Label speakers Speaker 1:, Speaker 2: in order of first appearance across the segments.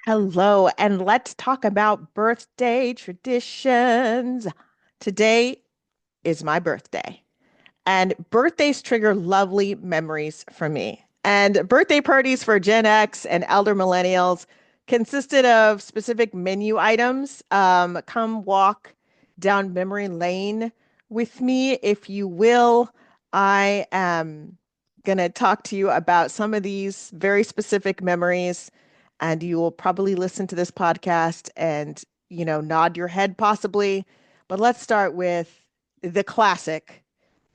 Speaker 1: Hello, and let's talk about birthday traditions. Today is my birthday, and birthdays trigger lovely memories for me. And birthday parties for Gen X and elder millennials consisted of specific menu items. Come walk down memory lane with me, if you will. I am going to talk to you about some of these very specific memories, and you will probably listen to this podcast and, nod your head possibly. But let's start with the classic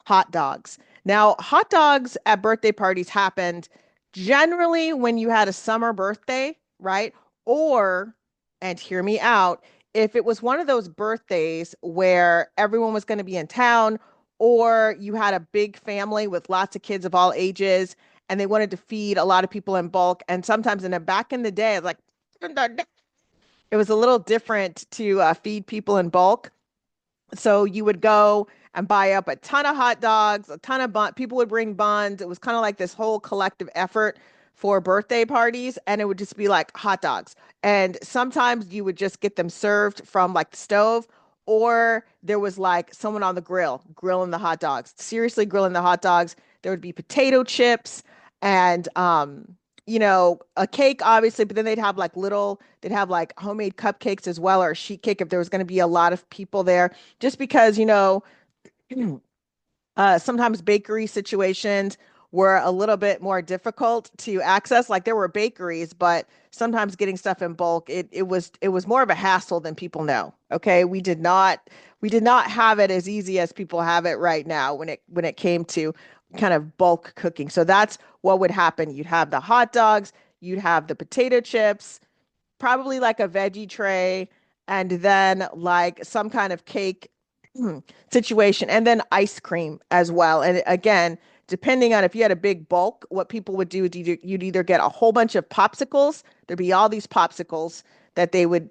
Speaker 1: hot dogs. Now, hot dogs at birthday parties happened generally when you had a summer birthday, right? Or, and hear me out, if it was one of those birthdays where everyone was going to be in town, or you had a big family with lots of kids of all ages, and they wanted to feed a lot of people in bulk. And sometimes back in the day, like it was a little different to feed people in bulk. So you would go and buy up a ton of hot dogs, a ton of people would bring buns. It was kind of like this whole collective effort for birthday parties, and it would just be like hot dogs. And sometimes you would just get them served from like the stove, or there was like someone on the grill grilling the hot dogs, seriously grilling the hot dogs. There would be potato chips and a cake, obviously, but then they'd have like homemade cupcakes as well, or a sheet cake if there was going to be a lot of people there, just because, sometimes bakery situations were a little bit more difficult to access. Like there were bakeries, but sometimes getting stuff in bulk, it was more of a hassle than people know. Okay. We did not have it as easy as people have it right now when it came to kind of bulk cooking. So that's what would happen. You'd have the hot dogs, you'd have the potato chips, probably like a veggie tray, and then like some kind of cake situation, and then ice cream as well. And again, depending on if you had a big bulk, what people would do is you'd either get a whole bunch of popsicles. There'd be all these popsicles that they would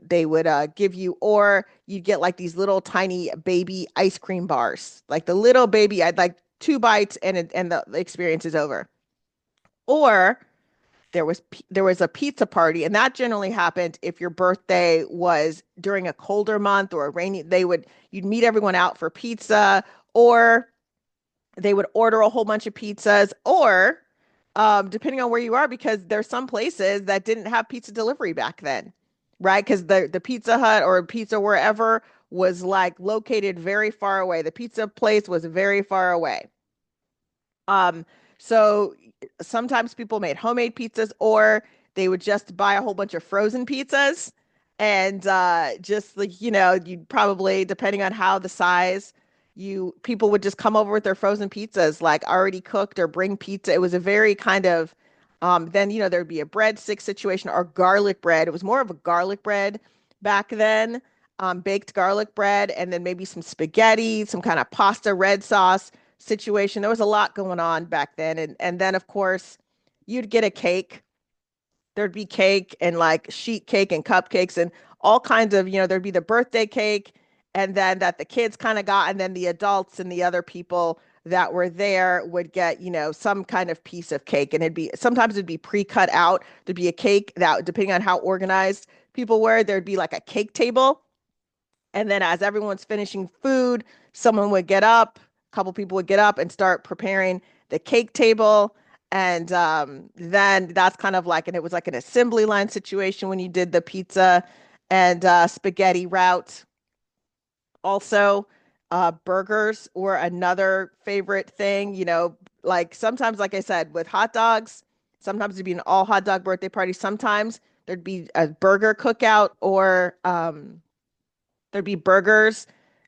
Speaker 1: give you, or you'd get like these little tiny baby ice cream bars, like the little baby. I'd like two bites and the experience is over. Or there was a pizza party, and that generally happened if your birthday was during a colder month or a rainy. You'd meet everyone out for pizza, or they would order a whole bunch of pizzas, or depending on where you are, because there's some places that didn't have pizza delivery back then, right? Because the Pizza Hut or pizza wherever was like located very far away. The pizza place was very far away. So sometimes people made homemade pizzas, or they would just buy a whole bunch of frozen pizzas, and just like, you'd probably, depending on how the size, you people would just come over with their frozen pizzas like already cooked, or bring pizza. It was a very kind of then there'd be a breadstick situation or garlic bread. It was more of a garlic bread back then, baked garlic bread, and then maybe some spaghetti, some kind of pasta red sauce situation. There was a lot going on back then. And then of course you'd get a cake. There'd be cake and like sheet cake and cupcakes and all kinds of, there'd be the birthday cake, and then that the kids kind of got, and then the adults and the other people that were there would get, some kind of piece of cake. And it'd be pre-cut out. There'd be a cake that, depending on how organized people were, there'd be like a cake table, and then as everyone's finishing food, someone would get up, a couple people would get up and start preparing the cake table. And then that's kind of like, and it was like an assembly line situation when you did the pizza and spaghetti route. Also, burgers were another favorite thing, like sometimes, like I said, with hot dogs, sometimes it'd be an all hot dog birthday party. Sometimes there'd be a burger cookout, or there'd be burgers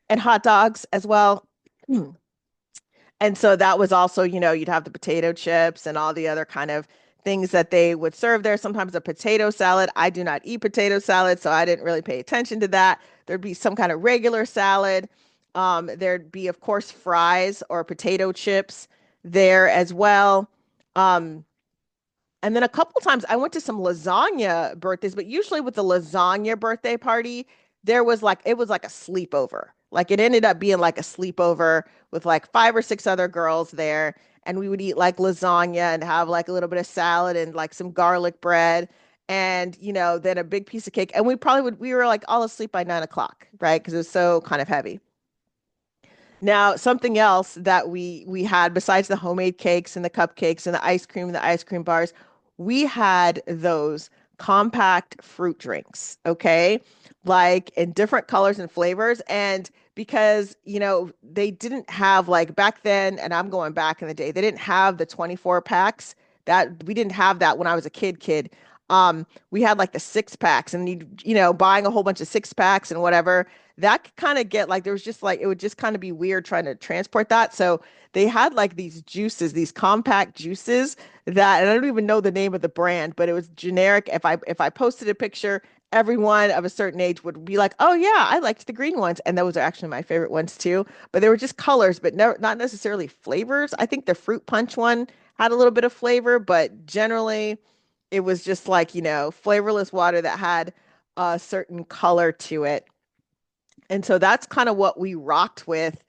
Speaker 1: and hot dogs as well. And so that was also, you'd have the potato chips and all the other kind of things that they would serve there. Sometimes a potato salad. I do not eat potato salad, so I didn't really pay attention to that. There'd be some kind of regular salad. There'd be, of course, fries or potato chips there as well. Um, and then a couple times I went to some lasagna birthdays, but usually with the lasagna birthday party, it was like a sleepover. Like it ended up being like a sleepover with like five or six other girls there. And we would eat like lasagna and have like a little bit of salad and like some garlic bread. and then a big piece of cake. And we were like all asleep by 9 o'clock, right? Because it was so kind of heavy. Now, something else that we had besides the homemade cakes and the cupcakes and the ice cream bars, we had those compact fruit drinks, okay? Like in different colors and flavors. And because, they didn't have like back then, and I'm going back in the day, they didn't have the 24 packs. That we didn't have that when I was a kid. We had like the six packs and buying a whole bunch of six packs and whatever that could kind of get like there was just like it would just kind of be weird trying to transport that. So they had like these juices, these compact juices that, and I don't even know the name of the brand, but it was generic. If I posted a picture, everyone of a certain age would be like, "Oh yeah, I liked the green ones," and those are actually my favorite ones too. But they were just colors, but no, not necessarily flavors. I think the fruit punch one had a little bit of flavor, but generally it was just like flavorless water that had a certain color to it. And so that's kind of what we rocked with,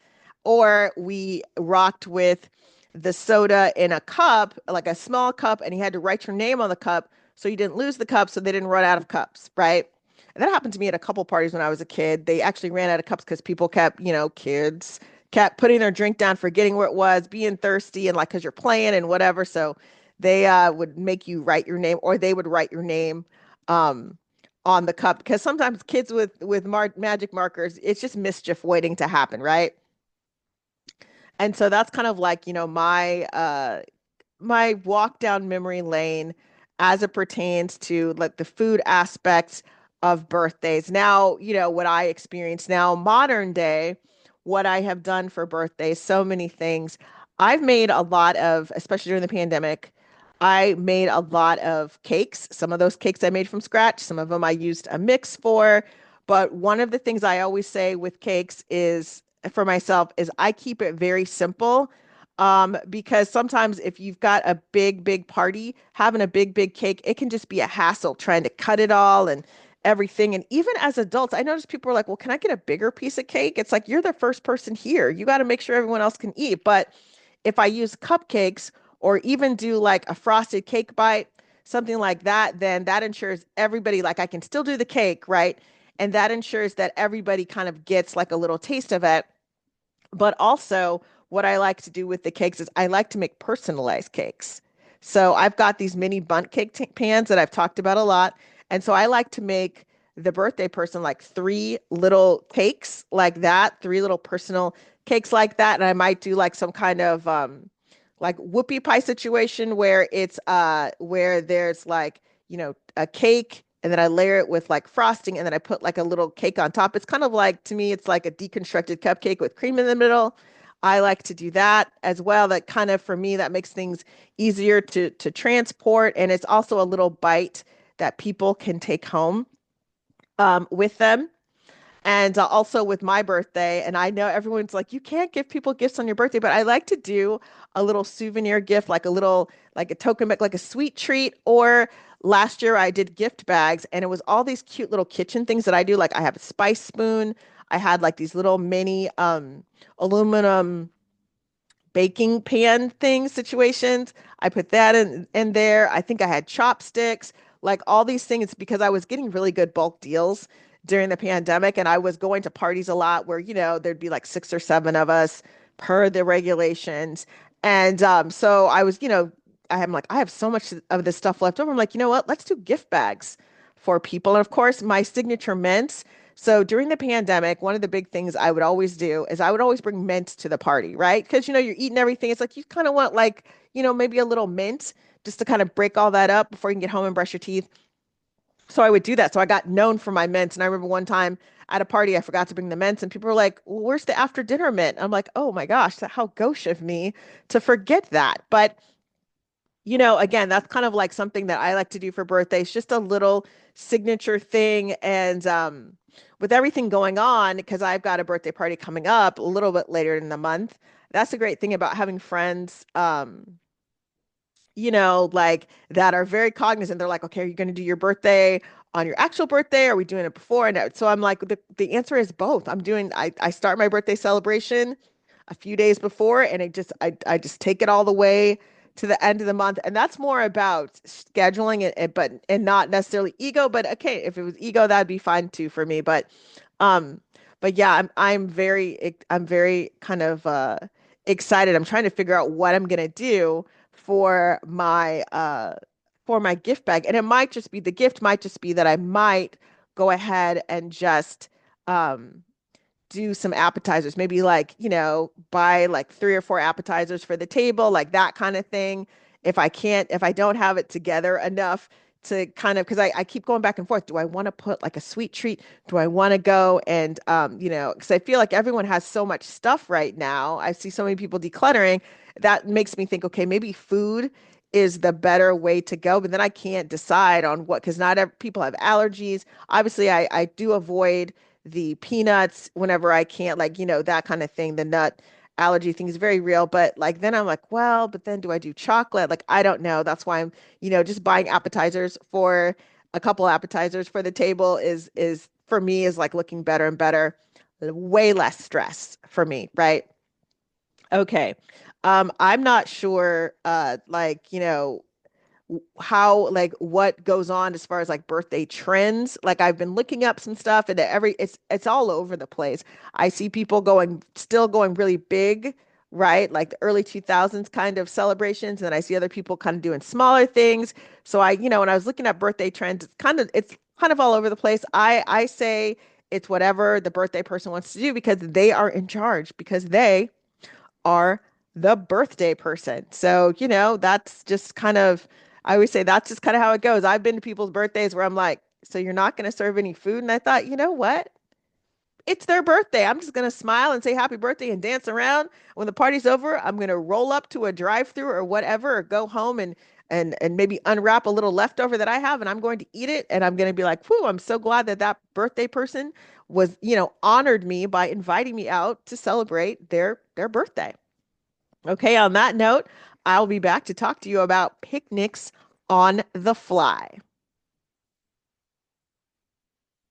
Speaker 1: or we rocked with the soda in a cup, like a small cup, and you had to write your name on the cup so you didn't lose the cup so they didn't run out of cups, right? And that happened to me at a couple parties when I was a kid. They actually ran out of cups because people kept, kids kept putting their drink down, forgetting where it was, being thirsty, and like because you're playing and whatever. So they would make you write your name, or they would write your name. Um, on the cup because sometimes kids with magic markers, it's just mischief waiting to happen, right? And so that's kind of like, my walk down memory lane as it pertains to like the food aspects of birthdays. Now, what I experience now, modern day, what I have done for birthdays, so many things. I've made a lot of, especially during the pandemic, I made a lot of cakes. Some of those cakes I made from scratch, some of them I used a mix for. But one of the things I always say with cakes is for myself is I keep it very simple because sometimes if you've got a big party, having a big cake, it can just be a hassle trying to cut it all and everything. And even as adults, I notice people are like, well, can I get a bigger piece of cake? It's like, you're the first person here. You got to make sure everyone else can eat. But if I use cupcakes or even do like a frosted cake bite, something like that, then that ensures everybody, like I can still do the cake, right? And that ensures that everybody kind of gets like a little taste of it. But also, what I like to do with the cakes is I like to make personalized cakes. So I've got these mini bundt cake pans that I've talked about a lot. And so I like to make the birthday person like three little cakes like that, three little personal cakes like that. And I might do like some kind of like whoopie pie situation where it's where there's like, a cake and then I layer it with like frosting and then I put like a little cake on top. It's kind of like to me, it's like a deconstructed cupcake with cream in the middle. I like to do that as well. That kind of for me, that makes things easier to transport. And it's also a little bite that people can take home with them. And also with my birthday, and I know everyone's like, you can't give people gifts on your birthday, but I like to do a little souvenir gift, like a little, like a token, like a sweet treat. Or last year I did gift bags, and it was all these cute little kitchen things that I do. Like I have a spice spoon. I had like these little mini aluminum baking pan thing situations. I put that in there. I think I had chopsticks, like all these things because I was getting really good bulk deals during the pandemic and I was going to parties a lot where, there'd be like six or seven of us per the regulations. And so I was, I'm like, I have so much of this stuff left over. I'm like, you know what? Let's do gift bags for people. And of course, my signature mints. So during the pandemic, one of the big things I would always do is I would always bring mint to the party, right? Because you're eating everything. It's like you kind of want like, maybe a little mint just to kind of break all that up before you can get home and brush your teeth. So I would do that. So I got known for my mints. And I remember one time at a party, I forgot to bring the mints, and people were like, well, "Where's the after dinner mint?" I'm like, "Oh my gosh, how gauche of me to forget that." But again, that's kind of like something that I like to do for birthdays, just a little signature thing. And with everything going on, because I've got a birthday party coming up a little bit later in the month, that's a great thing about having friends, like that are very cognizant. They're like, okay, are you going to do your birthday on your actual birthday? Are we doing it before? And so I'm like, the answer is both. I start my birthday celebration a few days before, and I just take it all the way to the end of the month, and that's more about scheduling it, but and not necessarily ego. But okay, if it was ego, that'd be fine too for me. Um, but yeah, I'm very kind of excited. I'm trying to figure out what I'm gonna do for my gift bag, and it might just be the gift might just be that I might go ahead and just um do some appetizers, maybe like, buy like three or four appetizers for the table, like that kind of thing. If I don't have it together enough to kind of, because I keep going back and forth. Do I want to put like a sweet treat? Do I want to go and, because I feel like everyone has so much stuff right now. I see so many people decluttering. That makes me think, okay, maybe food is the better way to go, but then I can't decide on what, because not every, people have allergies. Obviously, I do avoid the peanuts whenever I can't, like, that kind of thing. The nut allergy thing is very real. But like, then I'm like, well, but then do I do chocolate? Like, I don't know. That's why I'm, just buying appetizers for a couple appetizers for the table is for me is like looking better and better. Way less stress for me, right? Okay. I'm not sure, like, how like what goes on as far as like birthday trends. Like I've been looking up some stuff and it's all over the place. I see people still going really big, right? Like the early 2000s kind of celebrations, and then I see other people kind of doing smaller things. So when I was looking at birthday trends, it's kind of all over the place. I say it's whatever the birthday person wants to do because they are in charge, because they are the birthday person. So, that's just kind of, I always say that's just kind of how it goes. I've been to people's birthdays where I'm like, so you're not going to serve any food? And I thought, you know what? It's their birthday. I'm just going to smile and say happy birthday and dance around. When the party's over, I'm going to roll up to a drive-through or whatever, or go home and maybe unwrap a little leftover that I have, and I'm going to eat it. And I'm going to be like, whew, I'm so glad that that birthday person was, honored me by inviting me out to celebrate their birthday. Okay, on that note, I'll be back to talk to you about picnics on the fly.